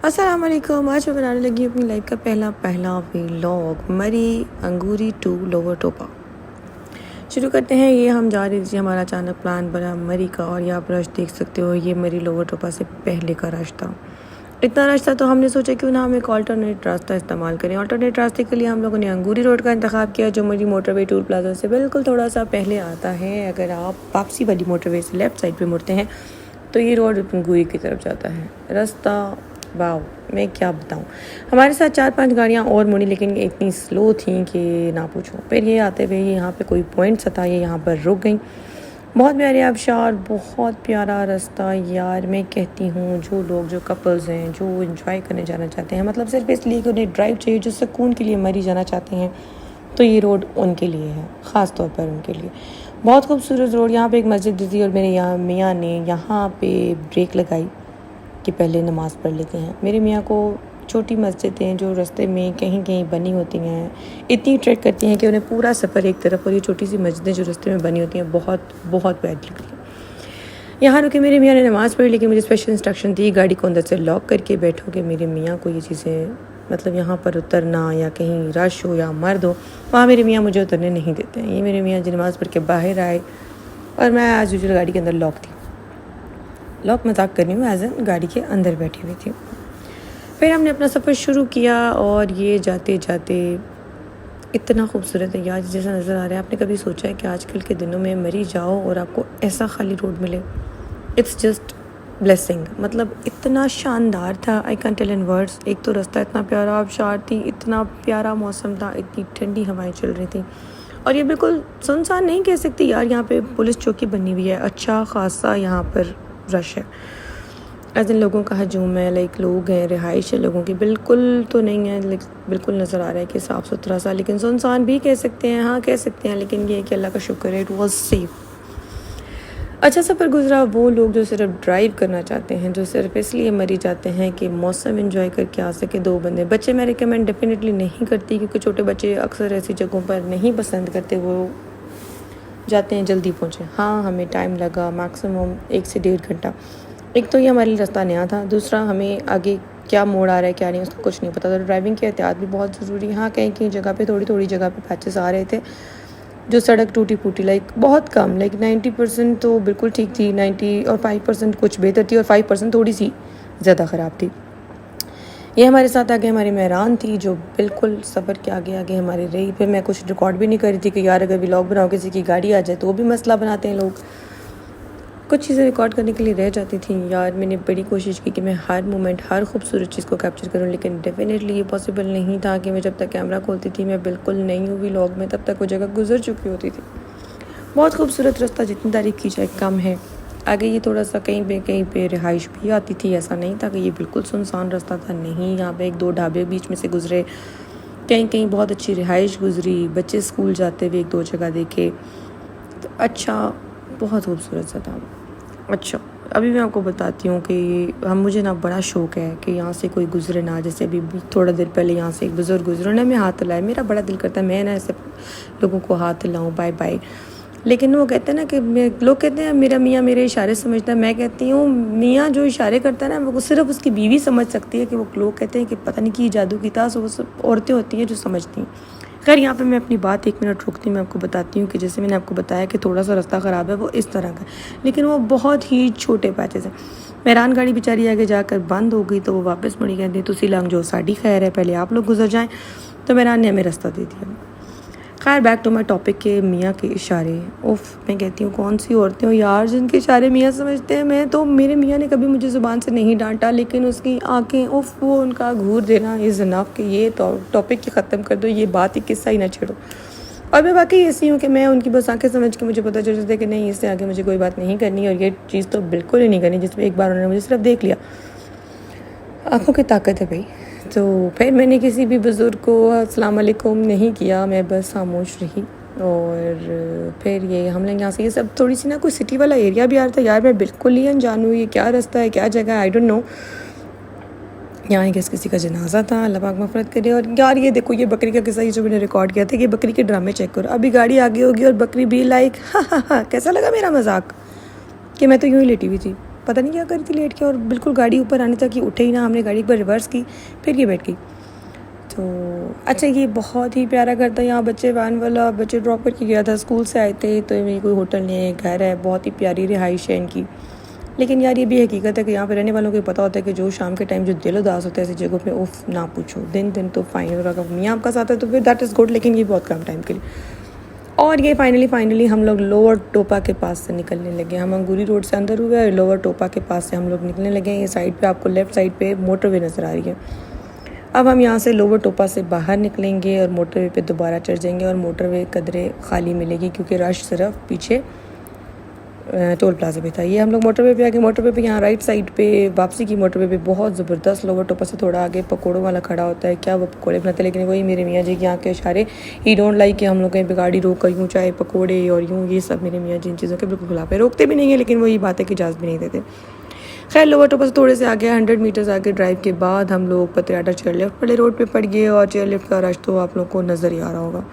अस्सलाम वालेकुम। आज मैं बनाने लगी अपनी लाइफ का पहला व्लॉग मरी अंगूरी टू लोवर टोपा। शुरू करते हैं। ये हम जा रहे थे, हमारा अचानक प्लान बना मरी का, और यहाँ पर रश देख सकते हो। ये मरी लोवर टोपा से पहले का रश था। इतना रश था तो हमने सोचा क्यों ना हम एक ऑल्टरनेट रास्ता इस्तेमाल करें। ऑल्टरनेट रास्ते के लिए हम लोगों ने अंगूरी रोड का इंतखाब किया, जो मरी मोटरवे टूल प्लाजा से बिल्कुल थोड़ा सा पहले आता है। अगर आप वापसी वाली मोटरवे से लेफ़्ट साइड पर मुड़ते हैं तो ये रोड अंगूरी की तरफ जाता है। रास्ता वाह, मैं क्या बताऊँ। हमारे साथ 4-5 गाड़ियाँ और मुड़ी, लेकिन ये इतनी स्लो थी कि ना पूछो। फिर ये आते हुए यहाँ पे कोई पॉइंट था, ये यहाँ पर रुक गई। बहुत प्यारे आबशार, बहुत प्यारा रास्ता यार। मैं कहती हूँ जो लोग, जो कपल्स हैं, जो एंजॉय करने जाना चाहते हैं, मतलब सिर्फ इसलिए कि उन्हें ड्राइव चाहिए, जो सुकून के लिए मरी जाना चाहते हैं, तो ये रोड उनके लिए है, ख़ास तौर पर उनके लिए। बहुत खूबसूरत रोड। यहाँ पे एक मस्जिद थी और मेरे यहाँ मियाँ ने यहाँ पे ब्रेक लगाई कि पहले नमाज़ पढ़ लेते हैं। मेरे मियाँ को छोटी मस्जिदें जो रास्ते में कहीं कहीं बनी होती हैं इतनी अट्रैक्ट करती हैं कि उन्हें पूरा सफ़र एक तरफ, और ये छोटी सी मस्जिदें जो रास्ते में बनी होती हैं बहुत बहुत प्यारी लगती हैं। यहाँ रुके मेरे मियाँ ने नमाज़ पढ़ी, लेकिन मुझे स्पेशल इंस्ट्रक्शन दी गाड़ी को अंदर से लॉक करके बैठो, कि मेरे मियाँ को ये चीज़ें, मतलब यहाँ पर उतरना या कहीं रश हो या मर्द हो, वहाँ मेरे मियाँ मुझे उतरने नहीं देते हैं। ये मेरे मियाँ जी नमाज़ पढ़ के बाहर आए और मैं आज यूजुअल गाड़ी के अंदर लॉक थी। लॉक मजाक कर रही हूँ, एज एन गाड़ी के अंदर बैठी हुई थी। फिर हमने अपना सफ़र शुरू किया, और ये जाते जाते इतना खूबसूरत है यार जैसा नज़र आ रहा है। आपने कभी सोचा है कि आजकल के दिनों में मरी जाओ और आपको ऐसा खाली रोड मिले? It's just blessing. मतलब इतना शानदार था, I can tell in words. एक तो रास्ता इतना प्यारा, आबशार थी, इतना प्यारा मौसम था, इतनी ठंडी हवाएं चल रही थी, और ये बिल्कुल सुनसान नहीं कह सकती यार। यहाँ पे पुलिस चौकी बनी हुई है, अच्छा खासा यहाँ पर रश है, ऐसे लोगों का हजूम है, लाइक लोग हैं, रिहाइश है लोगों की। बिल्कुल तो नहीं है, लाइक बिल्कुल नज़र आ रहा है कि साफ़ सुथरा सा, लेकिन सुनसान भी कह सकते हैं, हाँ कह सकते हैं, लेकिन ये है कि अल्लाह का शुक्र है, इट वॉज सेफ। अच्छा सफ़र गुजरा। वो लोग जो सिर्फ ड्राइव करना चाहते हैं, जो सिर्फ इसलिए मरी जाते हैं कि मौसम एंजॉय करके आ सके, 2 बंदे। बच्चे मैं रिकमेंड डेफिनेटली नहीं करती, क्योंकि छोटे बच्चे अक्सर ऐसी जगहों पर नहीं पसंद करते, वो जाते हैं जल्दी पहुँचे। हाँ, हमें टाइम लगा मैक्सिमम 1 से 1.5 घंटा। एक तो ये हमारे लिए रास्ता नया था, दूसरा हमें आगे क्या मोड़ आ रहा है क्या नहीं उसका कुछ नहीं पता था। ड्राइविंग की एहतियात भी बहुत ज़रूरी है। हाँ, कहीं कहीं जगह पे, थोड़ी जगह पे पैचेस आ रहे थे जो सड़क टूटी फूटी, लाइक बहुत कम, लाइक 90% तो बिल्कुल ठीक थी, 90 और 5% कुछ बेहतर थी, और 5% थोड़ी सी ज़्यादा ख़राब थी। ये हमारे साथ आगे हमारी मेहरान थी, जो बिल्कुल सफ़र के आगे आगे हमारे रही। फिर मैं कुछ रिकॉर्ड भी नहीं कर रही थी कि यार अगर व्लॉग बनाओ किसी की गाड़ी आ जाए तो वो भी मसला बनाते हैं लोग। कुछ चीज़ें रिकॉर्ड करने के लिए रह जाती थी यार। मैंने बड़ी कोशिश की कि मैं हर मोमेंट, हर खूबसूरत चीज़ को कैप्चर करूं, लेकिन डेफिनेटली ये पॉसिबल नहीं था कि मैं जब तक कैमरा खोलती थी, मैं बिल्कुल नई हुई व्लॉग में, तब तक वो जगह गुजर चुकी होती थी। बहुत खूबसूरत रास्ता, जितनी तारीफ की जाए कम है। आगे ये थोड़ा सा कहीं पे रिहाइश भी आती थी, ऐसा नहीं था कि ये बिल्कुल सुनसान रास्ता था, नहीं। यहाँ पे 1-2 ढाबे बीच में से गुजरे, कहीं कहीं बहुत अच्छी रिहाइश गुजरी, बच्चे स्कूल जाते हुए 1-2 जगह देखे, तो अच्छा बहुत खूबसूरत सा था। अच्छा, अभी मैं आपको बताती हूँ कि मुझे ना बड़ा शौक़ है कि यहाँ से कोई गुजरे ना। जैसे अभी थोड़ा देर पहले यहाँ से एक बुज़ुर्ग गुजरे ना, मैं हाथ हिलाए, मेरा बड़ा दिल करता है मैं ना ऐसे लोगों को हाथ हिलाऊँ, बाय बाय। लेकिन वो कहते हैं ना कि लोग कहते हैं मेरा मियाँ मेरे इशारे समझता है। मैं कहती हूँ मियाँ जो इशारे करता है ना, वो सिर्फ उसकी बीवी समझ सकती है। कि वो लोग कहते हैं कि पता नहीं कि जादू की तास, वो सब औरतें होती हैं जो समझती हैं। खैर, यहाँ पे मैं अपनी बात 1 मिनट रुकती हूँ, मैं आपको बताती हूँ कि जैसे मैंने आपको बताया कि थोड़ा सा रास्ता ख़राब है, वो इस तरह का, लेकिन वो बहुत ही छोटे पैचेस हैं। मेहरान गाड़ी बेचारी आगे जाकर बंद हो गई, तो वो वापस मुड़ी, कहती तुसी लंघ जो, साड़ी खैर है, पहले आप लोग गुजर जाएँ। तो मेहरान ने हमें रास्ता दे दिया। खैर, बैक टू माई टॉपिक के मियाँ के इशारे। उफ़, मैं कहती हूँ कौन सी औरतें हो यार जिनके इशारे मियाँ समझते हैं। मैं तो, मेरे मियाँ ने कभी मुझे ज़ुबान से नहीं डांटा, लेकिन उसकी आंखें, उफ़, वो उनका घूर देना इज़ इनफ कि ये टॉपिक ही ख़त्म कर दो, ये बात ही किस्सा ही ना छेड़ो। और मैं वाकई ऐसी हूँ कि मैं उनकी बस आंखें समझ के मुझे पता चल जाता है कि नहीं, इससे आगे मुझे कोई बात नहीं करनी, और ये चीज़ तो बिल्कुल ही नहीं करनी। जिसमें एक बार उन्होंने मुझे सिर्फ देख लिया, आँखों की ताकत है भाई। तो फिर मैंने किसी भी बुज़ुर्ग को अस्सलाम वालेकुम नहीं किया, मैं बस खामोश रही। और फिर ये हम लोग यहाँ से, ये सब थोड़ी सी ना कोई सिटी वाला एरिया भी आ रहा था यार। मैं बिल्कुल ही अनजान हूँ, ये क्या रास्ता है, क्या जगह है, आई डोंट नो। यहाँ एक किसी का जनाजा था, अल्लाह पाक मग़फ़िरत करे। और यार ये देखो, ये बकरी का किस्सा, ये जो मैंने रिकॉर्ड किया था, ये बकरी के ड्रामे चेक करो। अभी गाड़ी आगे होगी और बकरी भी लाइक, हाँ, कैसा लगा मेरा मजाक, कि मैं तो यूँ ही लेटी हुई थी। पता नहीं क्या करी थी लेट के, और बिल्कुल गाड़ी ऊपर आने तक ये उठे ही ना। हमने गाड़ी एक बार रिवर्स की, फिर ये बैठ गई। तो अच्छा, ये बहुत ही प्यारा घर था। यहाँ बच्चे वैन वाला बच्चे ड्रॉप करके गया था, स्कूल से आए थे। तो ये कोई होटल नहीं है, घर है, बहुत ही प्यारी रिहाइश है इनकी। लेकिन यार ये भी हकीकत है कि यहाँ पे रहने वालों को पता होता है कि जो शाम के टाइम जो दिल उदास होता है ऐसी जगहों पे, उफ ना पूछो। दिन तो फाइन, और अगर मियाँ आपका साथ है तो फिर दैट इज़ गुड, लेकिन ये बहुत कम टाइम के लिए। और ये फाइनली हम लोग लोअर टोपा के पास से निकलने लगे। हम अंगूरी रोड से अंदर हुए और लोअर टोपा के पास से हम लोग निकलने लगे। ये साइड पे आपको लेफ़्ट साइड पे मोटरवे नज़र आ रही है। अब हम यहाँ से लोअर टोपा से बाहर निकलेंगे और मोटरवे पे दोबारा चढ़ जाएंगे, और मोटरवे कदरे खाली मिलेगी क्योंकि रश सिर्फ पीछे टोल प्लाजा पे था। ये हम लोग मोटरवे पे आगे, मोटरवे पे यहाँ राइट साइड पे वापसी की मोटरवे पे बहुत ज़बरदस्त लोअर टोपा से थोड़ा आगे पकौड़ों वाला खड़ा होता है। क्या वो पकौड़े बनाते हैं, लेकिन वही मेरे मियाँ जी के यहाँ के इशारे, ही डोंट लाइक कि हम लोग कहीं पे गाड़ी रोक कर यूँ चाहे पकौड़े और यूँ, ये सब मेरे मियाँ जी इन चीज़ों के बिल्कुल खिलाफ है। रोकते भी नहीं है, लेकिन वही बात है कि इजाज़त भी नहीं देते। खैर लोअर टोपा से थोड़े से आगे 100 मीटर्स आगे ड्राइव के बाद हम लोग पतियाटा चेयर लिफ्ट वाले रोड पे पड़ गए, और चेयर लिफ्ट का रश तो आप लोग को नज़र ही आ रहा होगा।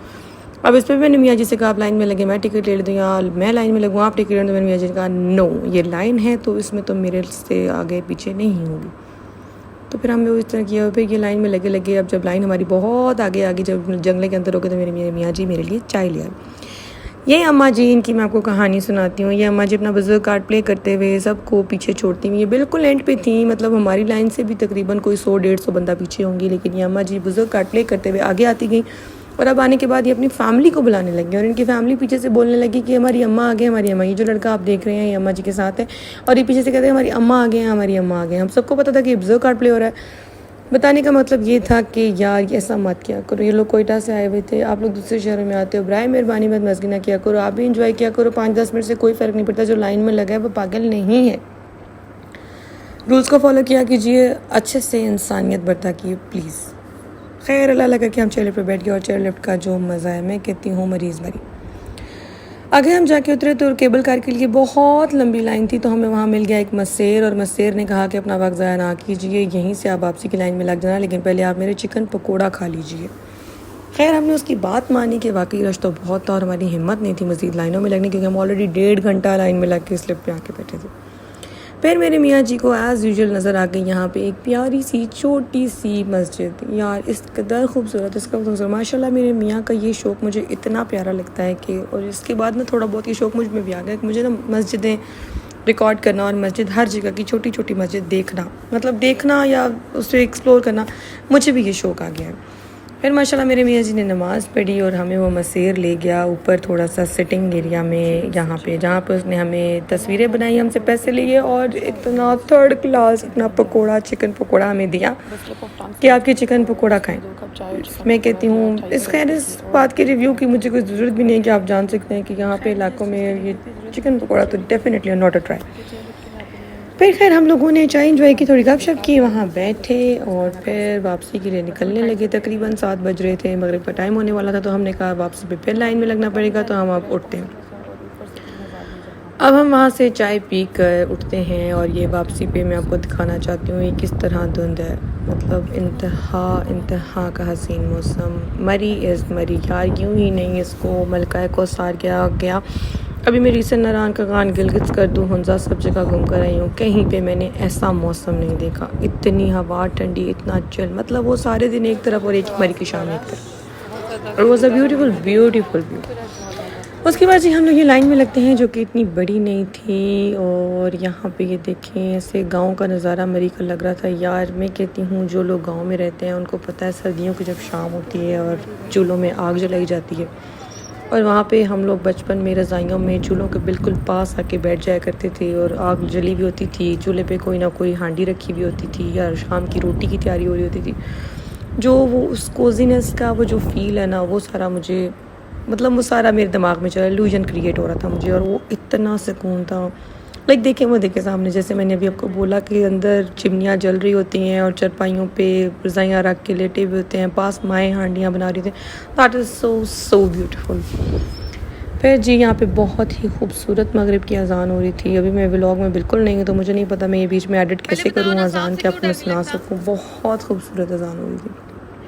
अब इस पर मैंने मियाँ जी से कहा आप लाइन में लगे, मैं टिकट ले दूँ, या मैं लाइन में लगूँ आप टिकट ले दूँ। मैंने मियाँ जी ने कहा नो, ये लाइन है तो इसमें तो मेरे से आगे पीछे नहीं होगी। तो फिर हमने इस तरह किया, फिर ये लाइन में लगे। अब जब लाइन हमारी बहुत आगे जब जंगले के अंदर हो गए, तो मेरे मियाँ जी मेरे लिए चाय ले आए। ये अम्मा जी, इनकी मैं आपको कहानी सुनाती हूँ। ये अम्मा जी अपना बुजुर्ग कार्ड प्ले करते हुए सबको पीछे छोड़ती हुई, ये बिल्कुल एंड पे थी, मतलब हमारी लाइन से भी तकरीबन कोई 100-150 बंदा पीछे होंगी। लेकिन ये अम्मा जी बुजुर्ग कार्ड प्ले करते हुए आगे आती गई, और अब आने के बाद ये अपनी फैमिली को बुलाने लगी, और इनकी फैमिली पीछे से बोलने लगी कि हमारी अम्मा आ गए, हमारी अम्मा। ये जो लड़का आप देख रहे हैं ये अम्मा जी के साथ है, और ये पीछे से कहते हैं हमारी अम्मा आ गए हैं, हमारी अम्मा आ गए हैं। हम सबको पता था कि बुजुर्ग कार्ड प्ले हो रहा है। बताने का मतलब ये था कि यार ऐसा मत किया करो। ये लोग कोयटा से आए हुए थे, आप लोग दूसरे शहरों में आते हो, बराए मेहरबानी मत मस्गी ना किया करो। आप भी इंजॉय किया करो, 5-10 मिनट से कोई फ़र्क नहीं पड़ता। जो लाइन में लगा है वो पागल नहीं है। रूल्स को फॉलो किया कीजिए, अच्छे से इंसानियत बरता कीजिए प्लीज़। खैर अल्लाह लगा कि हम चेयर लिफ्ट पर बैठ गए, और चेयर लिफ्ट का जो मज़ा है मैं कहती हूँ मरीज़ मरी। आगे हम जाके उतरे तो केबल कार के लिए बहुत लंबी लाइन थी, तो हमें वहाँ मिल गया एक मसेर, और मसेर ने कहा कि अपना वक्त ज़ाया ना कीजिए, यहीं से आप वापसी की लाइन में लग जाना, लेकिन पहले आप मेरे चिकन पकोड़ा खा लीजिए। खैर हमने उसकी बात मानी कि वाकई रश तो बहुत था, और हमारी हिम्मत नहीं थी मज़ीद लाइनों में लगने, क्योंकि हम ऑलरेडी 1.5 घंटा लाइन में लग के स्लिप पे आके बैठे थे। फिर मेरे मियाँ जी को एज़ यूजुअल नज़र आ गई यहाँ पे एक प्यारी सी छोटी सी मस्जिद। यार इस कदर खूबसूरत, इसका खूबसूरत, माशाल्लाह मेरे मियाँ का ये शौक़ मुझे इतना प्यारा लगता है कि, और इसके बाद ना थोड़ा बहुत ये शौक़ मुझ में भी आ गया कि मुझे ना मस्जिदें रिकॉर्ड करना, और मस्जिद हर जगह की छोटी छोटी मस्जिद देखना, मतलब देखना या उसे एक्सप्लोर करना, मुझे भी ये शौक़ आ गया है। फिर माशाल्लाह मेरे मियाँ जी ने नमाज़ पढ़ी, और हमें वो मसेर ले गया ऊपर थोड़ा सा सिटिंग एरिया में, यहाँ पे जहाँ पे उसने हमें तस्वीरें बनाई, हमसे पैसे लिए, और इतना 3rd क्लास अपना पकोड़ा, चिकन पकोड़ा हमें दिया कि आपके चिकन पकोड़ा खाएं। मैं कहती हूँ इस बात के रिव्यू की मुझे कोई ज़रूरत भी नहीं है कि आप जान सकते हैं कि यहाँ पे इलाकों में ये चिकन पकोड़ा तो डेफिनेटली नॉट अ ट्राई। फिर खैर हम लोगों ने चाय इंजॉय की, थोड़ी गपशप की, वहाँ बैठे, और फिर वापसी के लिए निकलने लगे। तकरीबन 7 बज रहे थे, मगरिब का टाइम होने वाला था, तो हमने कहा वापसी पे फिर लाइन में लगना पड़ेगा, तो हम अब उठते हैं। अब हम वहाँ से चाय पी कर उठते हैं, और ये वापसी पे मैं आपको दिखाना चाहती हूँ ये किस तरह धुंध है, मतलब इंतहा का हसीन मौसम। मरी इज़ मरी यार, यूँ ही नहीं इसको मलकाए को सार गया। अभी मैं रीसेंट नारायण का गान गिलगित कर दूँ हंजा सब जगह घूम कर आई हूँ, कहीं पे मैंने ऐसा मौसम नहीं देखा। इतनी हवा ठंडी, इतना चिल, मतलब वो सारे दिन एक तरफ और एक मरी की शाम एक तरफ। और वॉज अ ब्यूटीफुल व्यू। उसके बाद जी हम लोग ये लाइन में लगते हैं, जो कि इतनी बड़ी नहीं थी, और यहाँ पे ये देखें ऐसे गांव का नज़ारा मरी का लग रहा था। यार मैं कहती हूँ जो लोग गांव में रहते हैं उनको पता है सर्दियों की जब शाम होती है और चूल्हों में आग जलाई जाती है, और वहाँ पे हम लोग बचपन में रज़ाइयों में चूल्हों के बिल्कुल पास आके बैठ जाया करते थे, और आग जली भी होती थी, चूल्हे पे कोई ना कोई हांडी रखी भी होती थी, या शाम की रोटी की तैयारी हो रही होती थी। जो वो उस कोजीनेस का वो जो फील है ना, वो सारा मुझे, मतलब वो सारा मेरे दिमाग में चला, इल्यूजन क्रिएट हो रहा था मुझे, और वो इतना सुकून था। लाइक देखे सामने, जैसे मैंने अभी आपको बोला कि अंदर चिमनियाँ जल रही होती हैं, और चरपाइयों पे रज़ाइयाँ रख के लेटे हुए होते हैं, पास माएँ हांडियाँ बना रही थी। That is so beautiful. फिर जी यहाँ पे बहुत ही खूबसूरत मगरिब की अज़ान हो रही थी। अभी मैं व्लॉग में बिल्कुल नहीं हूँ, तो मुझे नहीं पता मैं ये बीच में एडिट कैसे करूँ अज़ान, क्या आपको मैं सुना सकूँ। बहुत खूबसूरत अज़ान हो रही थी।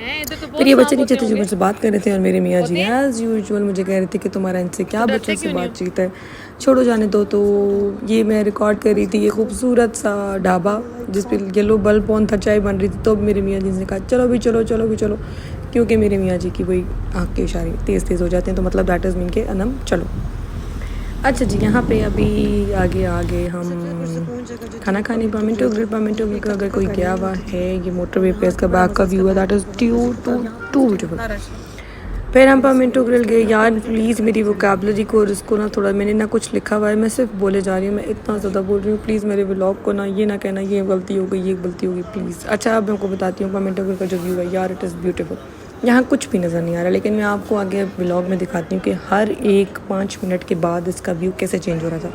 फिर ये बच्चे नीचे थे जो मुझसे बात कर रहे थे और मेरे मियाँ जी एज़ यूजुअल मुझे कह रहे थे कि तुम्हारा इनसे क्या बच्चों से बातचीत है, छोड़ो जाने दो। तो ये मैं रिकॉर्ड कर रही थी ये खूबसूरत सा ढाबा जिस पे येलो बल्ब ऑन था, चाय बन रही थी। तो मेरे मियाँ जी ने कहा चलो भी चलो चलो भी चलो, क्योंकि मेरे मियाँ जी की वही आँख के इशारे तेज़ तेज़ हो जाते हैं, तो मतलब दैट इज़ मीन के अनम चलो। अच्छा जी, यहाँ पे अभी आगे आगे हम खाना खाने पामिंटो ग्रिल का अगर कोई गया हुआ है, ये मोटरवे पे इसका बैक का व्यू है, दैट इज़ टू ब्यूटीफुल। फिर हम पामिंटो ग्रिल गए। यार प्लीज़ मेरी वोकैबुलरी को और इसको ना थोड़ा, मैंने ना कुछ लिखा हुआ है, मैं सिर्फ बोले जा रही हूँ, मैं इतना ज़्यादा बोल रही हूँ। प्लीज़ मेरे व्लॉग को ना ये ना कहना ये गलती हो गई, ये गलती होगी प्लीज़। अच्छा अब मैं आपको बताती हूँ पामिंटो ग्रिल का जो व्यू है, यार इट इज़ ब्यूटीफुल। यहाँ कुछ भी नज़र नहीं आ रहा, लेकिन मैं आपको आगे व्लॉग में दिखाती हूँ कि हर एक 5 मिनट के बाद इसका व्यू कैसे चेंज हो रहा था।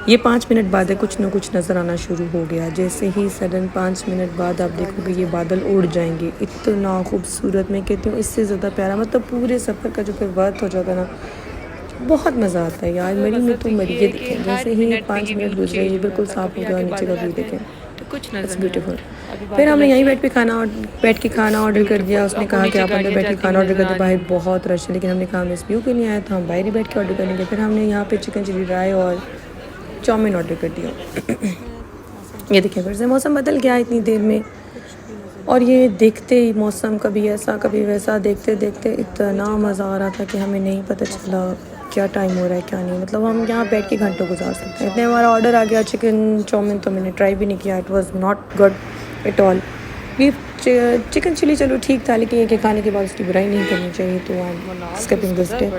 ये 5 मिनट बाद है कुछ ना कुछ नज़र आना शुरू हो गया। जैसे ही सडन 5 मिनट बाद आप देखोगे ये बादल उड़ जाएंगे। इतना खूबसूरत, मैं कहती हूँ इससे ज़्यादा प्यारा, मतलब पूरे सफ़र का जो फिर वर्थ हो जाता है ना, बहुत मज़ा आता है यार। मरी में तो मरी, ये देखें जैसे ही 5 मिनट गुजरे ये बिल्कुल साफ़ हो गया और नीचे का व्यू देखें, इट्स ब्यूटीफुल। फिर हमने यहीं बैठ के खाना ऑर्डर कर दिया। उसने कहा कि आप अंदर बैठ के खाना ऑर्डर कर दे, बाहर बहुत रश है, लेकिन हमने कहा हम इस व्यू के लिए आए तो हम बाहर ही बैठ के ऑर्डर करेंगे। फिर हमने यहाँ पे चिकन चिली ड्राई और चाउमीन ऑर्डर कर दिया। ये देखिए फिर से मौसम बदल गया इतनी देर में, और ये देखते ही मौसम कभी ऐसा कभी वैसा, देखते देखते इतना मज़ा आ रहा था कि हमें नहीं पता चला क्या टाइम हो रहा है क्या नहीं। मतलब हम यहाँ बैठ के घंटों गुजार सकते हैं। इतने हमारा ऑर्डर आ गया चिकन चाउमीन, तो मैंने ट्राई भी नहीं किया, it was not good at all. ये चिकन चिली चलो ठीक था, लेकिन ये कि खाने के बाद उसकी बुराई नहीं करनी चाहिए, तो I am skipping this day.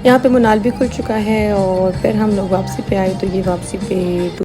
यहाँ पे मुनाल भी खुल चुका है और फिर हम लोग वापसी पे आए, तो ये वापसी पे